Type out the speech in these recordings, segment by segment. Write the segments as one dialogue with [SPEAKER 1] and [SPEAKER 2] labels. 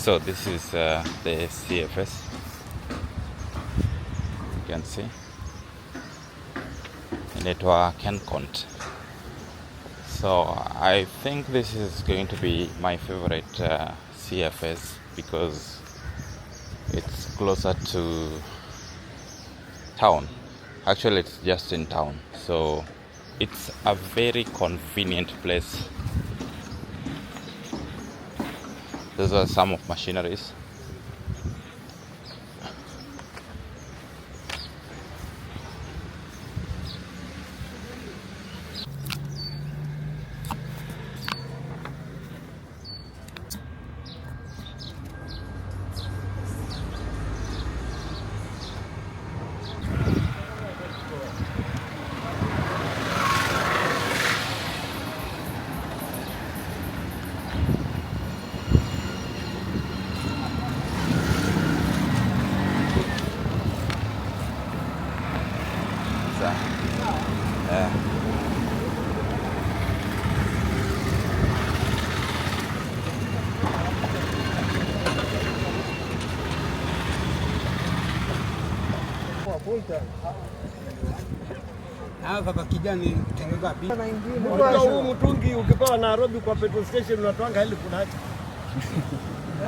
[SPEAKER 1] So this is the CFS, you can see, inaitwa Kencont. So I think this is going to be my favorite CFS because it's closer to town. Actually, it's just in town, so it's a very convenient place. Those are some of machineries.
[SPEAKER 2] Hapa kijani tenga ngapi?
[SPEAKER 3] Huu mtungi ukipewa Nairobi kwa petrol station unatwanga 1000 kunacha.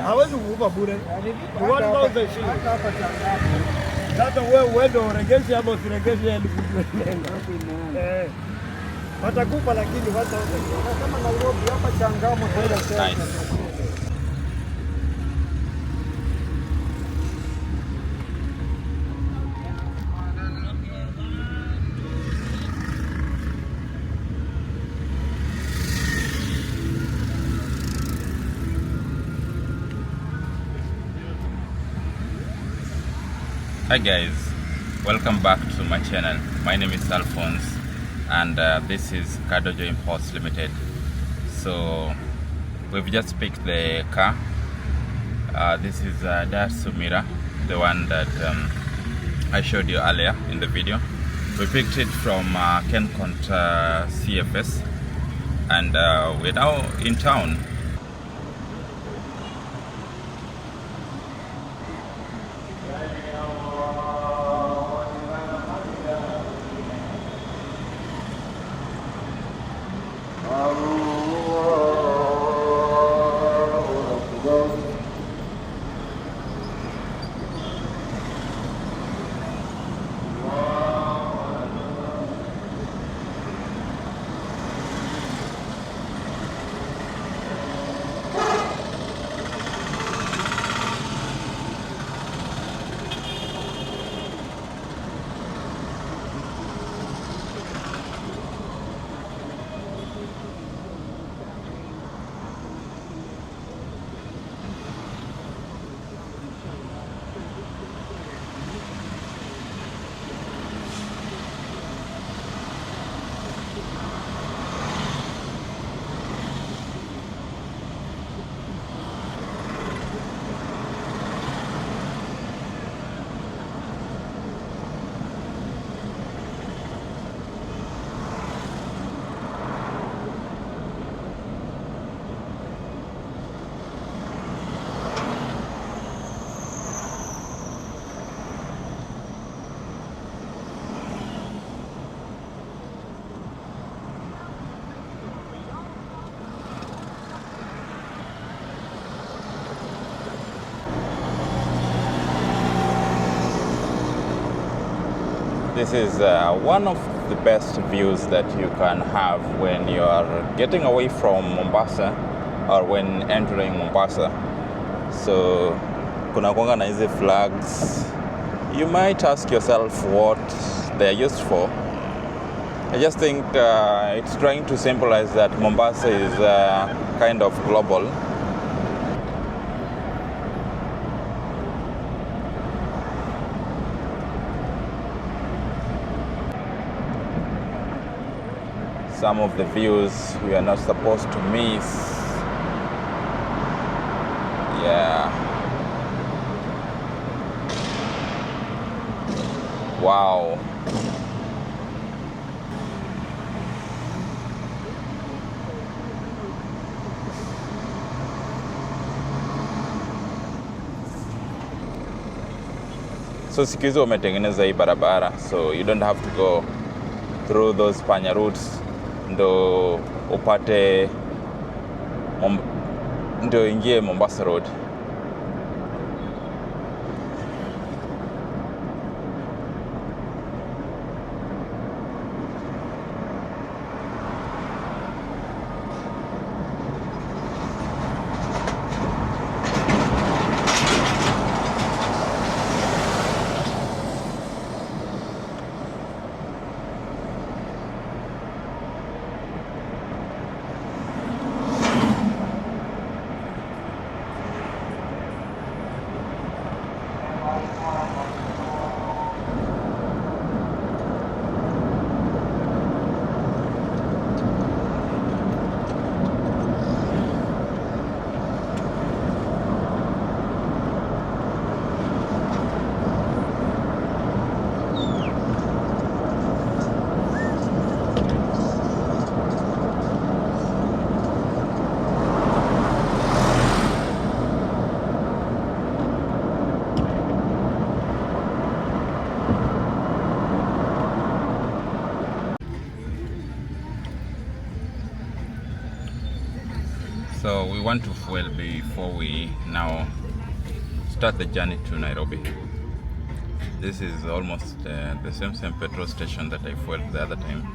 [SPEAKER 3] Hawezi kukupa bure. 1000 shillings. Sasa wewe uende uregeshe ama usiregeshe 1000 nenda. Watakupa lakini kama Nairobi hapa Changamwe kwenda
[SPEAKER 1] Nice. Hi guys, welcome back to my channel. My name is Alphonse and this is Kadojo Imports Limited. So we've just picked the car. This is Daihatsu Mira, the one that I showed you earlier in the video. We picked it from Kencont CFS and we're now in town. This is one of the best views that you can have when you are getting away from Mombasa or when entering Mombasa. So kuna kuanga na hizi flags. You might ask yourself what they're used for. I just think it's trying to symbolize that Mombasa is kind of global. Some of the views we are not supposed to miss. Yeah. Wow. So siku hizi wametengeneza hii barabara, so you don't have to go through those panya routes ndo upate ndio ingie Mombasa Road. So we want to fuel before we now start the journey to Nairobi. This is almost the same petrol station that I fueled the other time.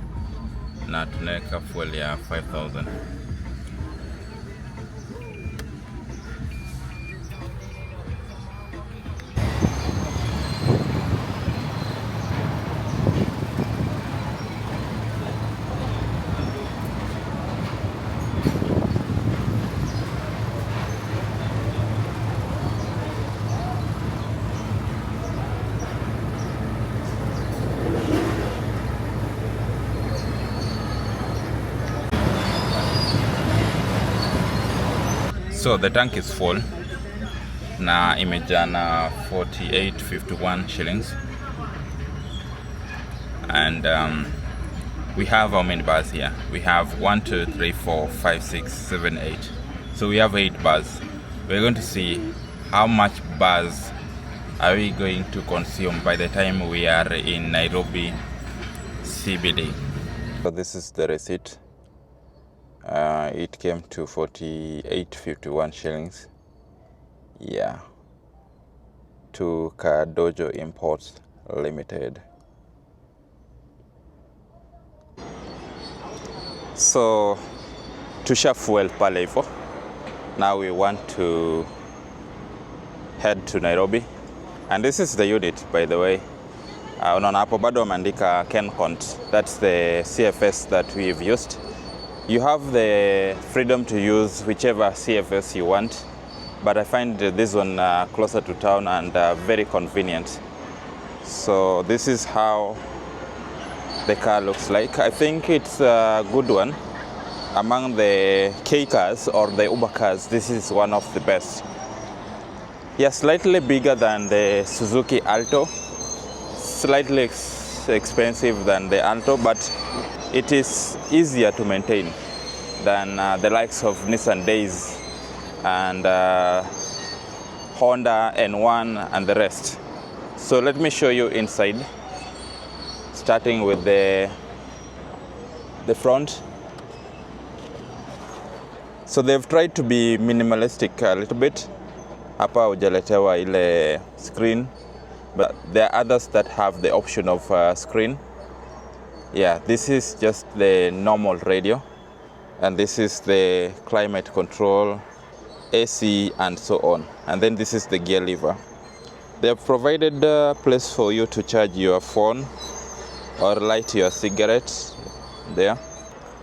[SPEAKER 1] Na tunaweka fuel ya 5,000. So the tank is full. Na imejaa na 48.51 shillings. And we have how many bars here? We have 1, 2, 3, 4, 5, 6, 7, 8. So we have 8 bars. We're going to see how much bars are we going to consume by the time we are in Nairobi CBD. So this is the receipt. It came to 48.51 shillings. Yeah. To Kadojo Imports Limited. So tusha fuel pale hivyo. Now we want to head to Nairobi. And this is the unit, by the way. Unaona hapo bado wameandika KenCont. That's the CFS that we've used. You have the freedom to use whichever CFS you want, but I find this one closer to town and very convenient. So this is how the car looks like. I think it's a good one. Among the K cars or the Uber cars, this is one of the best. Yeah, slightly bigger than the Suzuki Alto, slightly expensive than the Alto, but it is easier to maintain than the likes of Nissan Days and Honda N1 and the rest. So let me show you inside, starting with the front. So they've tried to be minimalistic a little bit. Hapa hujaletewa ile screen, but there are others that have the option of screen. Yeah, this is just the normal radio, and this is the climate control, AC, and so on. And then this is the gear lever. They have provided a place for you to charge your phone or light your cigarette there.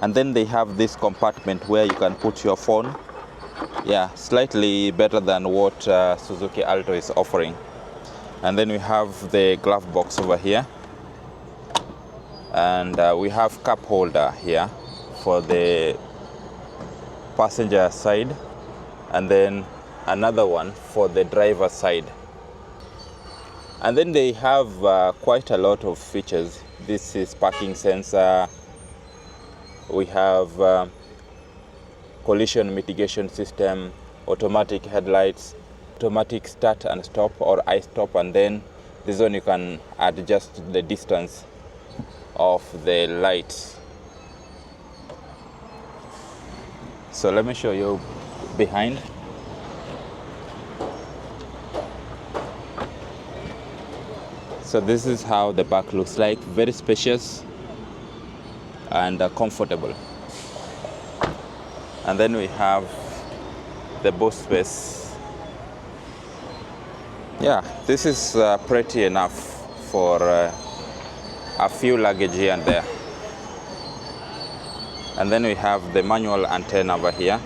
[SPEAKER 1] And then they have this compartment where you can put your phone. Yeah, slightly better than what Suzuki Alto is offering. And then we have the glove box over here. And we have cup holder here for the passenger side, and then another one for the driver side. And then they have quite a lot of features. This is parking sensor. We have collision mitigation system, automatic headlights, automatic start and stop or I-stop, and then This one you can adjust the distance of the lights. So let me show you behind. So this is how the back looks like. Very spacious and comfortable. And then we have the boot space. Yeah, this is pretty enough for a few luggage here and there. And then we have the manual antenna over here.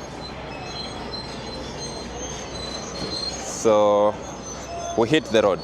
[SPEAKER 1] So we hit the road.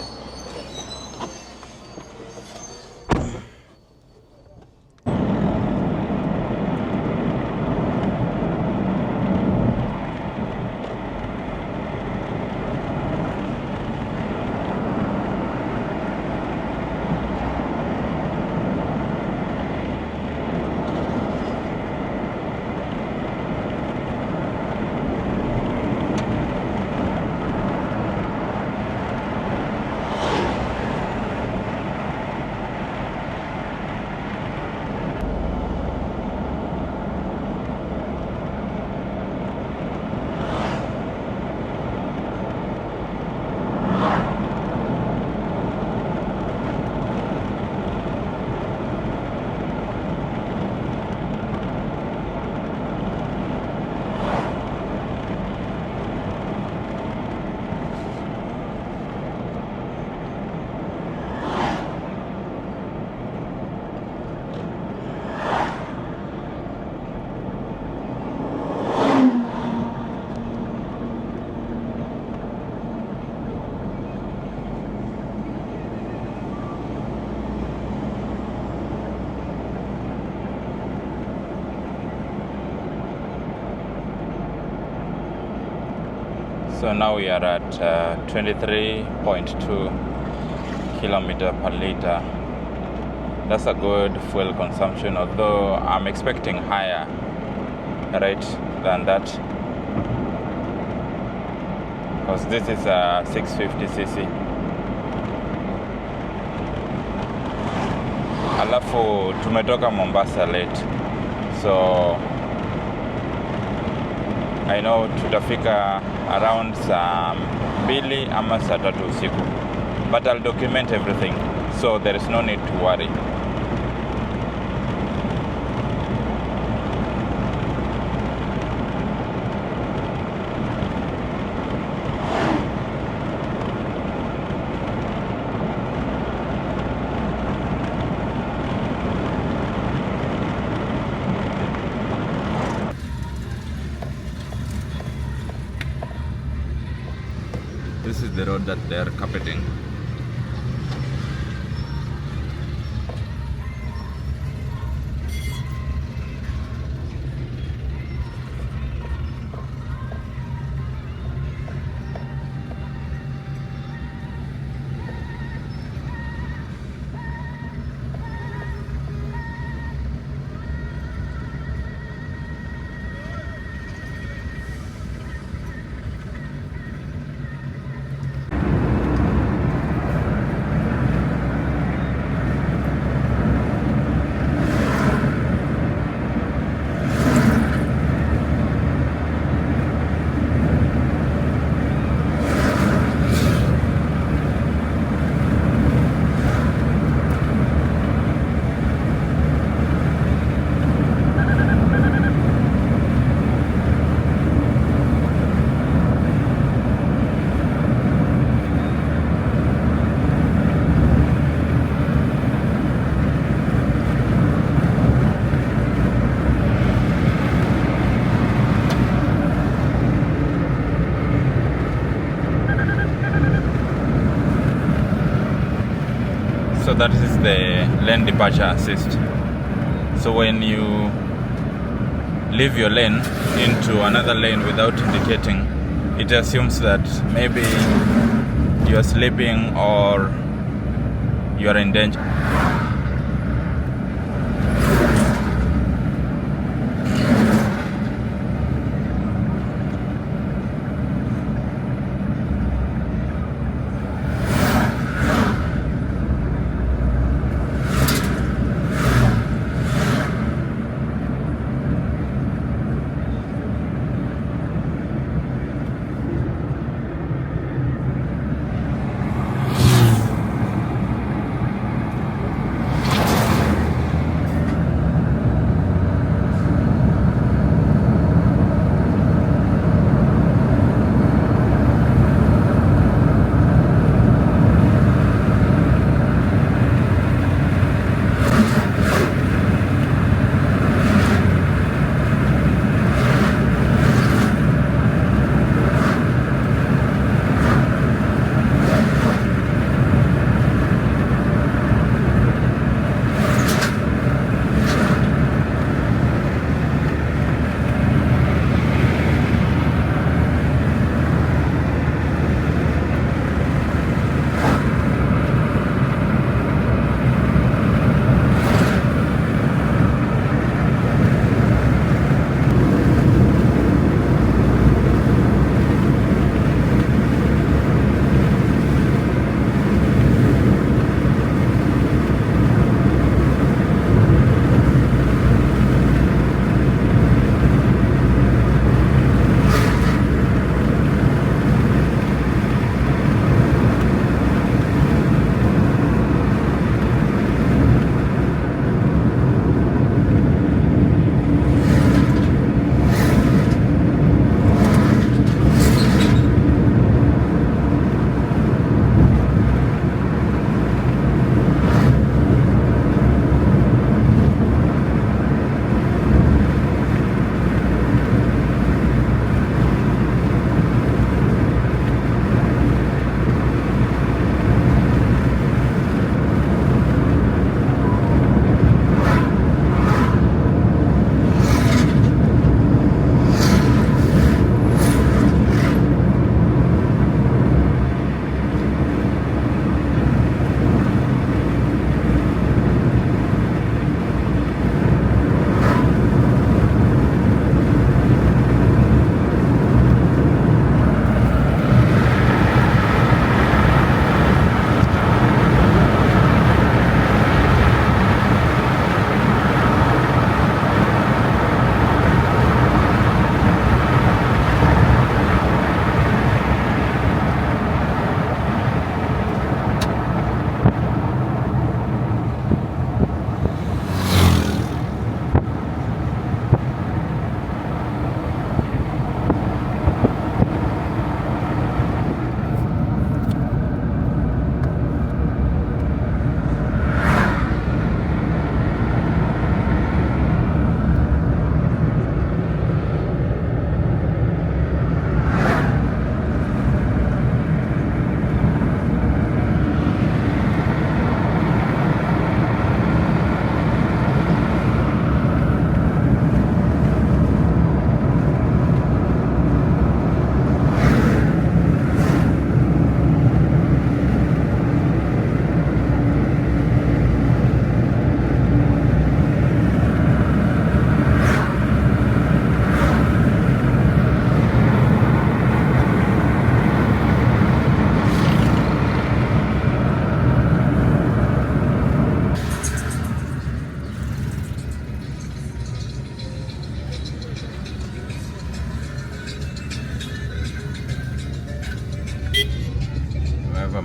[SPEAKER 1] So now we are at 23.2 kilometer per liter. That's a good fuel consumption, although I'm expecting higher rate than that, because this is a 650cc. Alafu tumetoka Mombasa late, so I know tutafika around saa 2 ama saa 3 usiku, but I'll document everything, so there is no need to worry. This is the road that they are carpeting. So that is the lane departure assist. So when you leave your lane into another lane without indicating, it assumes that maybe you are sleeping or you are in danger.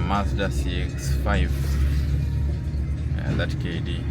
[SPEAKER 1] Mazda CX-5, that KD.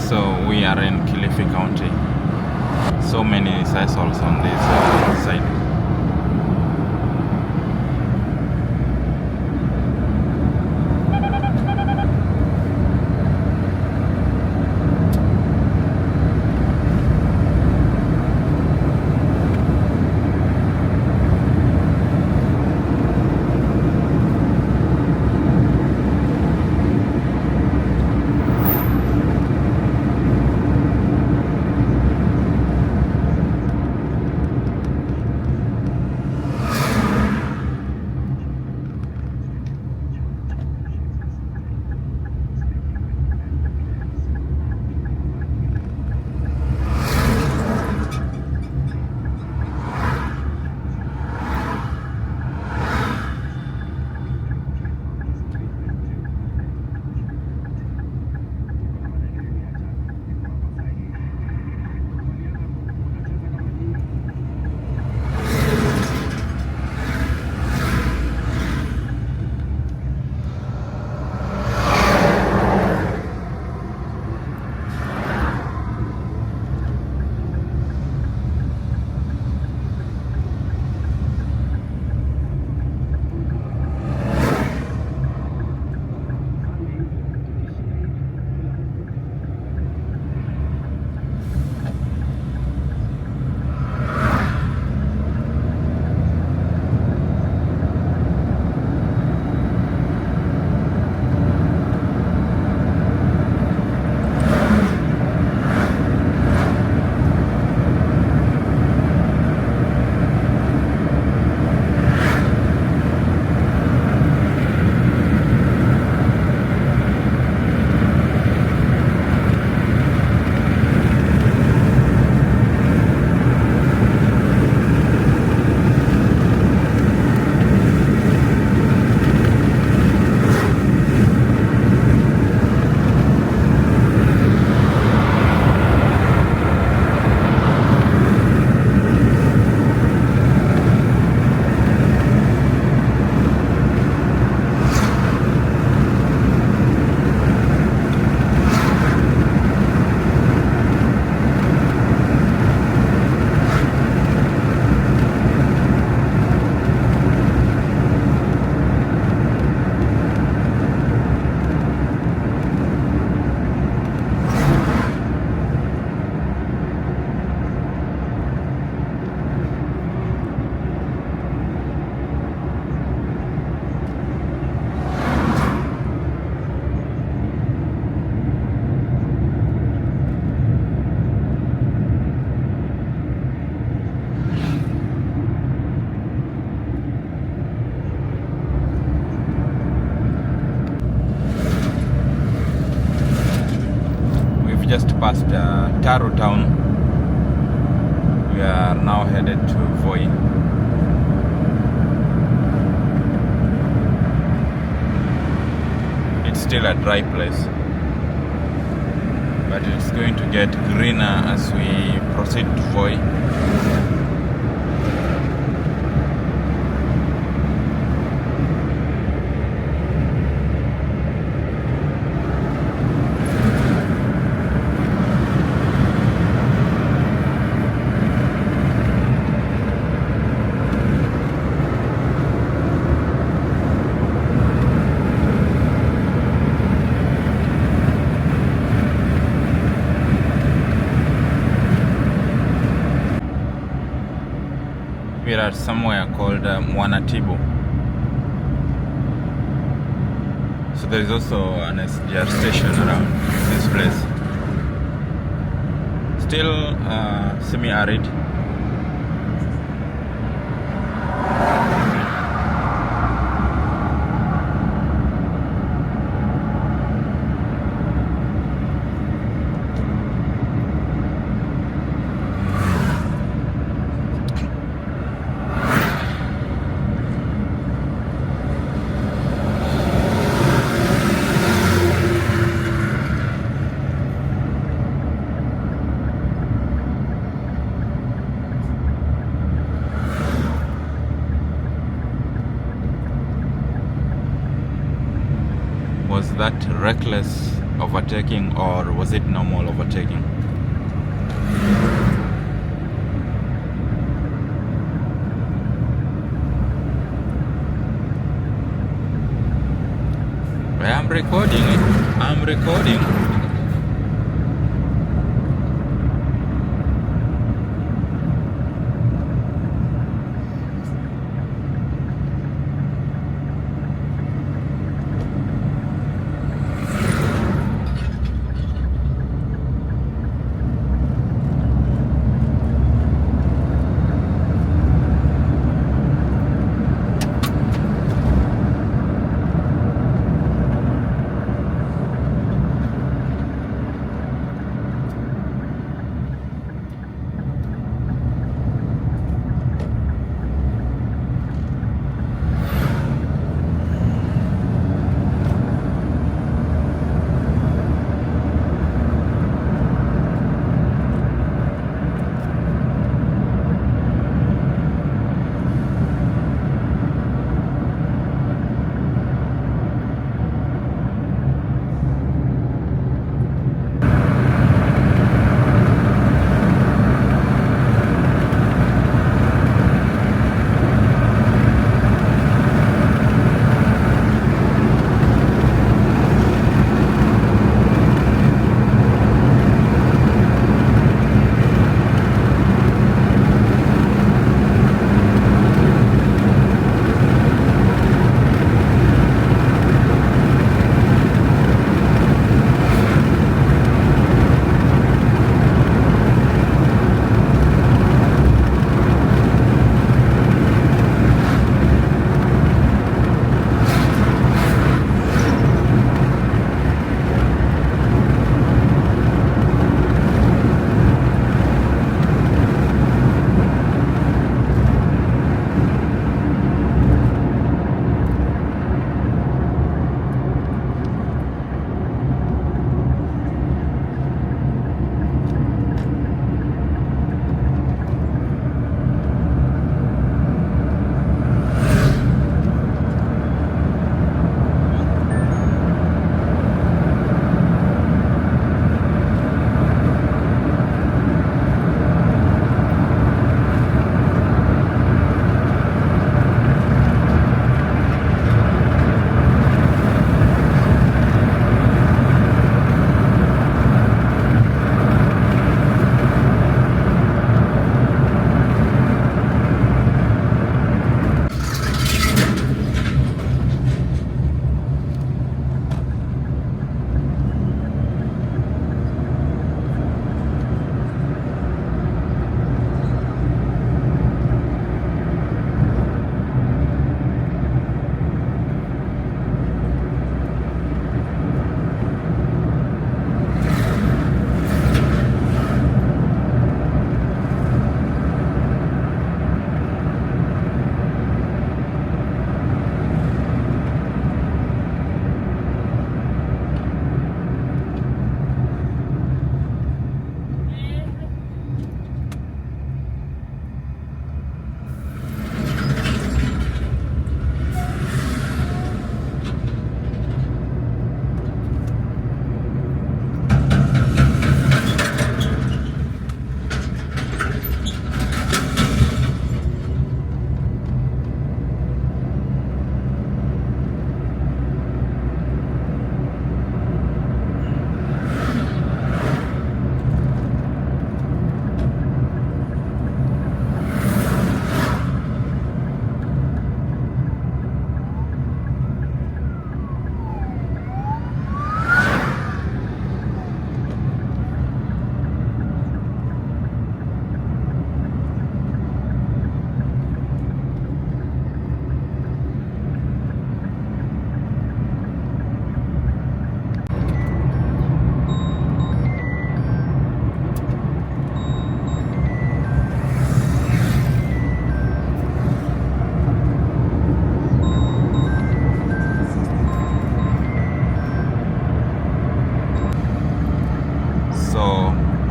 [SPEAKER 1] So we are in Kilifi County. So many sisols on this side. Just past Taro town. We are now headed to Voi. It's still a dry place, but it's going to get greener as we proceed to Voi. at somewhere called Mwanatibu. So there is also an SGR station around this place. Still semi-arid. Was that reckless overtaking or was it normal overtaking? I'm recording it. I'm recording.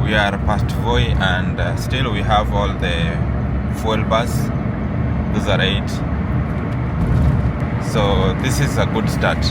[SPEAKER 1] We are past Voi, and still we have all the fuel bars. Those are 8. So this is a good start.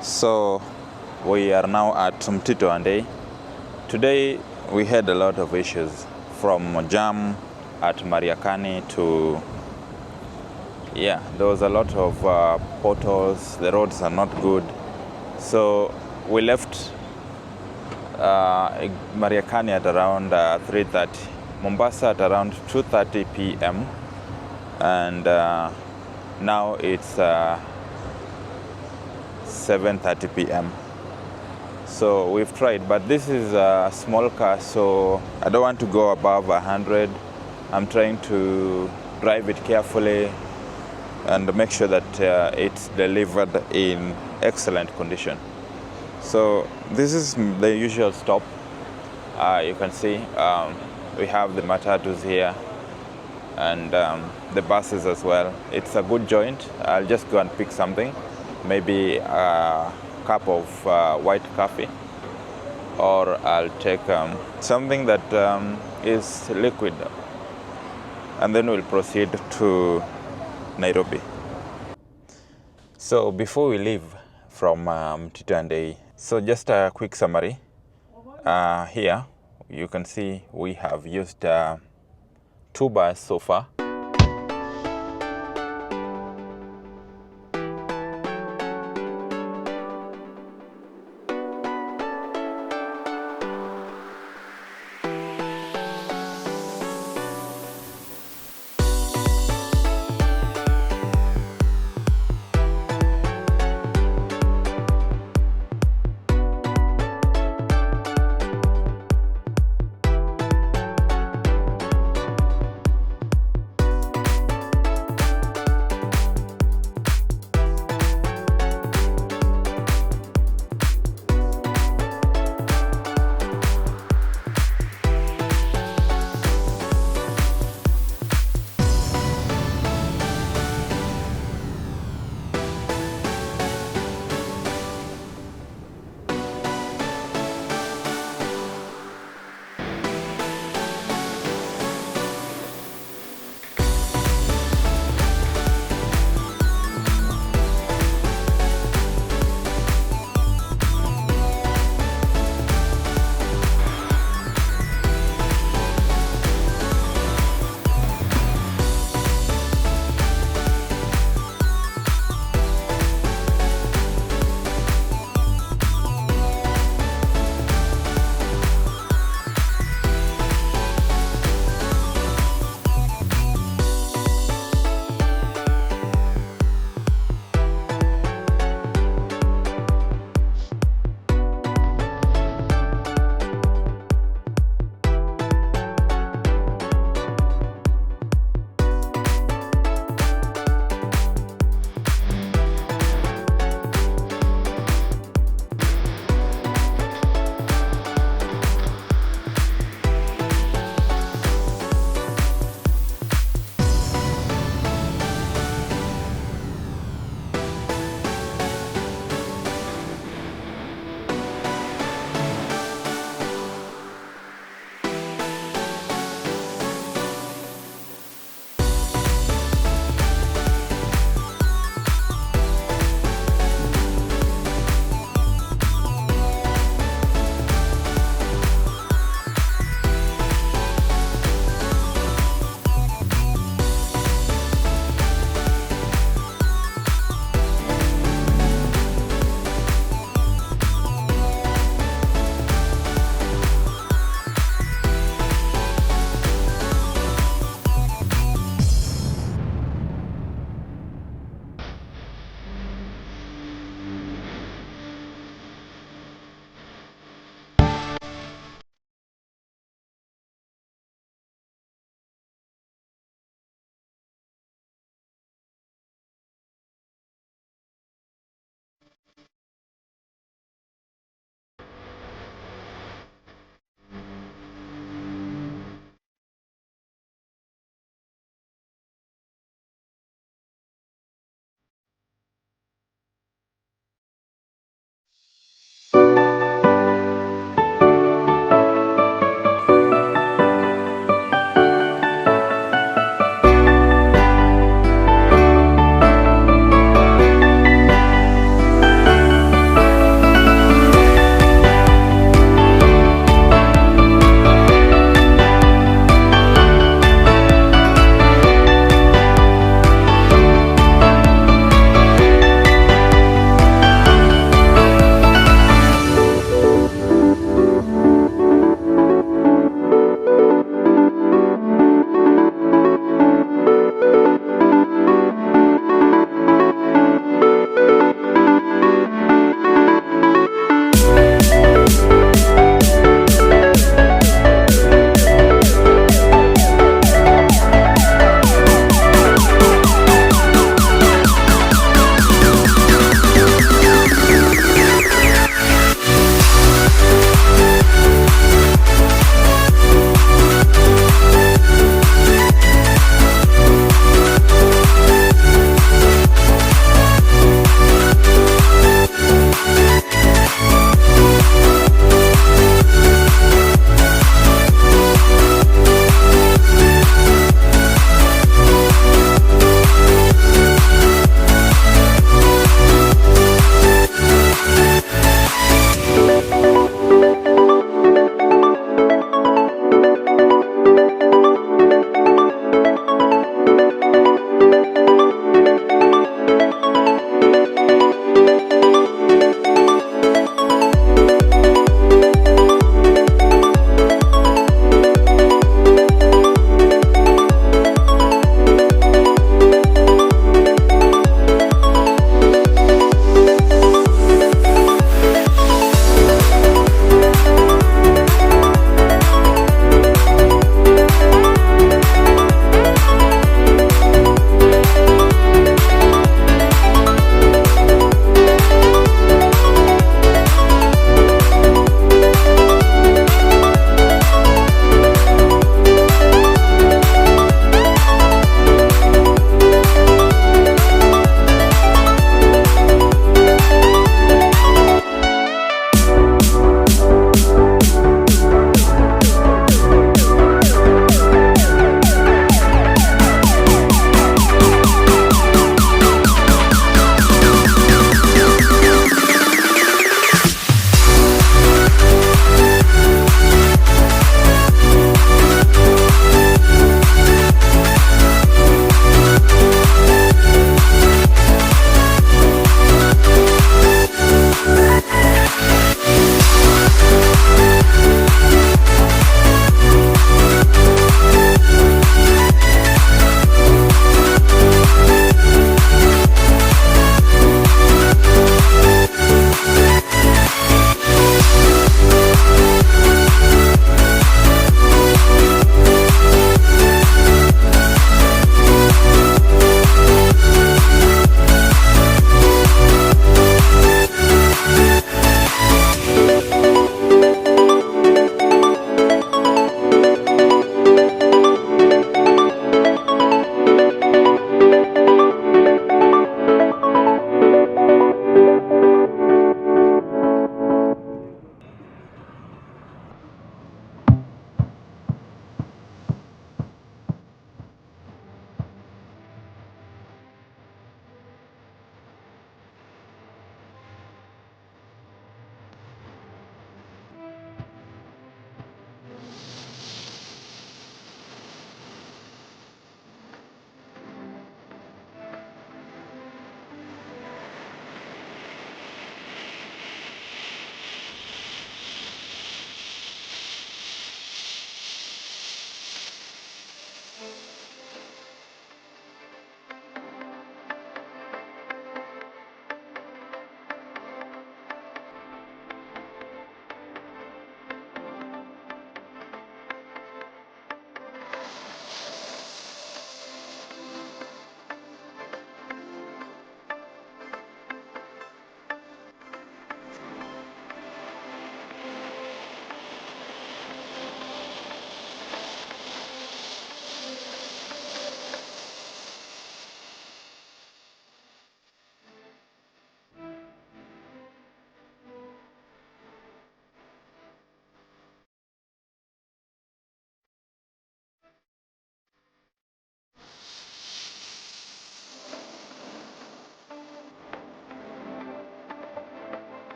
[SPEAKER 1] So we are now at Mtito and Day. Today we had a lot of issues, from jam at Mariakani to, yeah, there was a lot of potholes. The roads are not good. So we left Mariakani at around 3:30, Mombasa at around 2:30 p.m. and now it's 7:30 p.m. So we've tried, but this is a small car, so I don't want to go above 100. I'm trying to drive it carefully and make sure that it's delivered in excellent condition. So this is the usual stop. You can see we have the matatus here and the buses as well. It's a good joint. I'll just go and pick something, maybe a cup of white coffee, or I'll take something that is liquid, and then we'll proceed to Nairobi. So before we leave from Mtito and Day, so just a quick summary. Here you can see we have used 2 bus so far.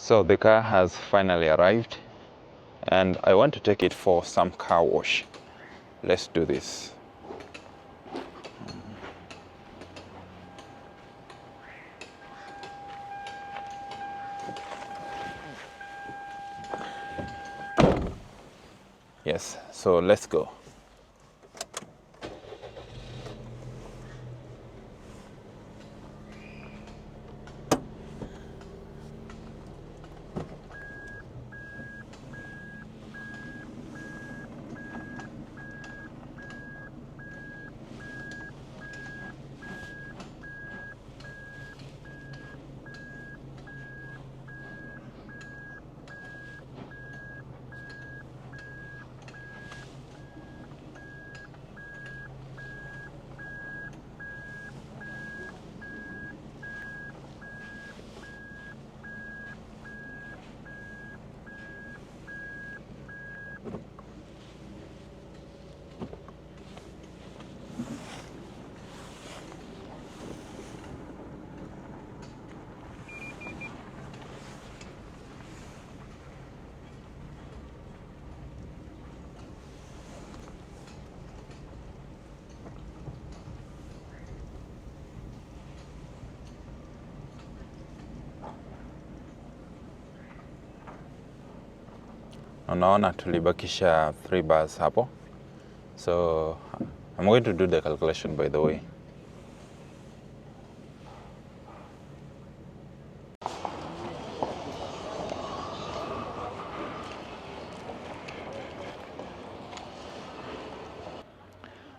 [SPEAKER 1] So the car has finally arrived and I want to take it for some car wash. Let's do this. Yes, so let's go. Unaona tulibakisha 3 bars hapo. So I'm going to do the calculation by the way.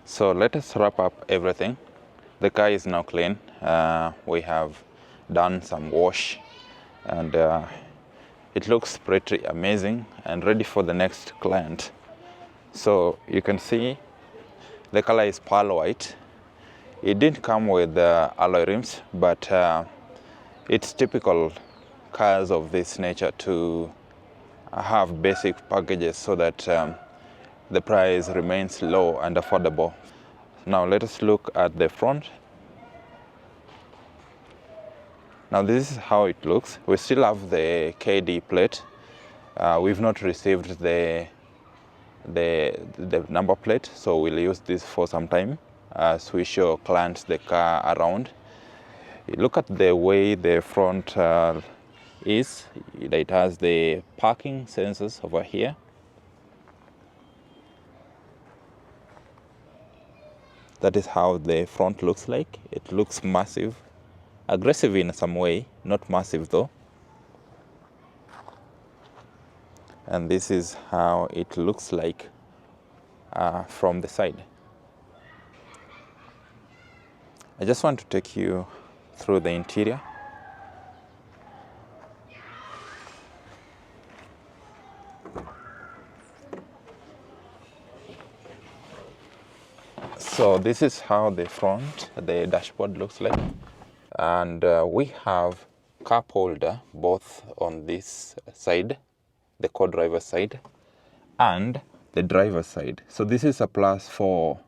[SPEAKER 1] So let us wrap up everything. The car is now clean. We have done some wash and it looks pretty amazing and ready for the next client. So you can see the color is pearl white. It didn't come with alloy rims, but it's typical cars of this nature to have basic packages so that the price remains low and affordable. Now let us look at the front. Now this is how it looks. We still have the KD plate. We've not received the number plate, so we'll use this for some time as we show clients the car around. Look at the way the front is. It has the parking sensors over here. That is how the front looks like. It looks massive, aggressive in some way, not massive though. And this is how it looks like from the side. I just want to take you through the interior. So this is how the front, the dashboard looks like. And we have cup holder both on this side, the co-driver side, and the driver side. So this is a plus for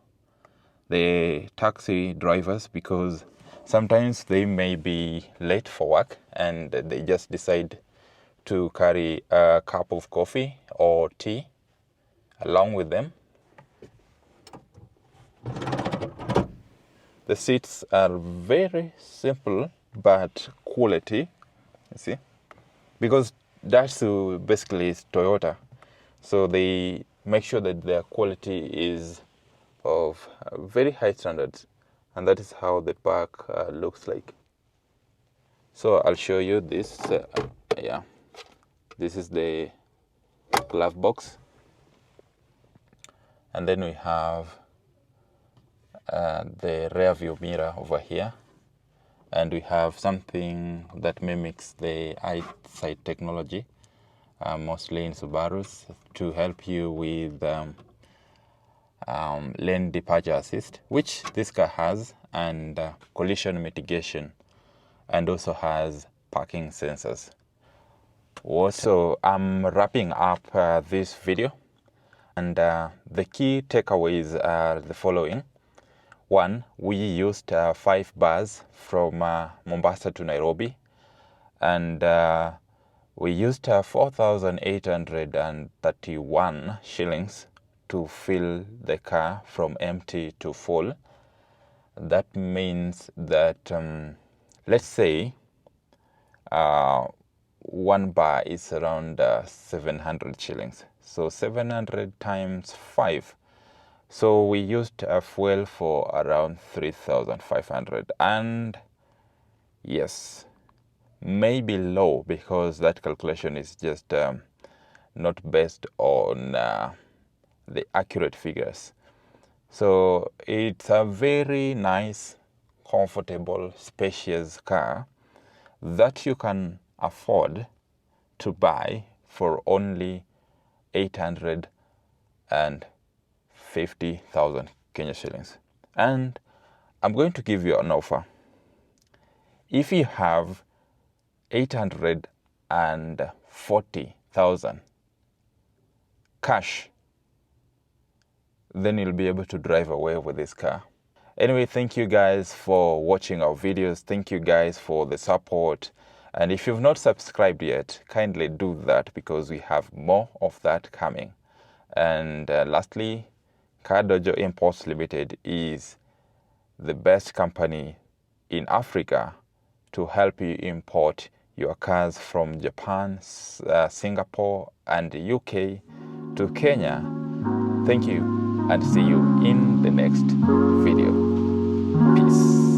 [SPEAKER 1] the taxi drivers because sometimes they may be late for work and they just decide to carry a cup of coffee or tea along with them. The seats are very simple but quality, you see, because Daihatsu basically is Toyota, so they make sure that their quality is of very high standards, and that is how the back looks like. So I'll show you this. Yeah, this is the glove box, and then we have the rear view mirror over here, and we have something that mimics the eyesight technology, mostly in Subarus, to help you with lane departure assist, which this car has, and collision mitigation, and also has parking sensors. So I'm wrapping up this video, and the key takeaways are the following. One, we used 5 bars from Mombasa to Nairobi, and We used 4,831 shillings to fill the car from empty to full. That means that, let's say, one bar is around 700 shillings. So 700 times 5. So we used fuel for around 3,500. And yes, maybe low, because that calculation is just not based on the accurate figures. So it's a very nice, comfortable, spacious car that you can afford to buy for only 850,000 Kenya shillings. And I'm going to give you an offer. If you have 840,000 cash, then you'll be able to drive away with this car. Anyway, thank you guys for watching our videos. Thank you guys for the support. And if you've not subscribed yet, kindly do that, because we have more of that coming. And lastly, Car Dojo Imports Limited is the best company in Africa to help you import your cars from Japan, Singapore, and the UK to Kenya. Thank you, and see you in the next video. Peace.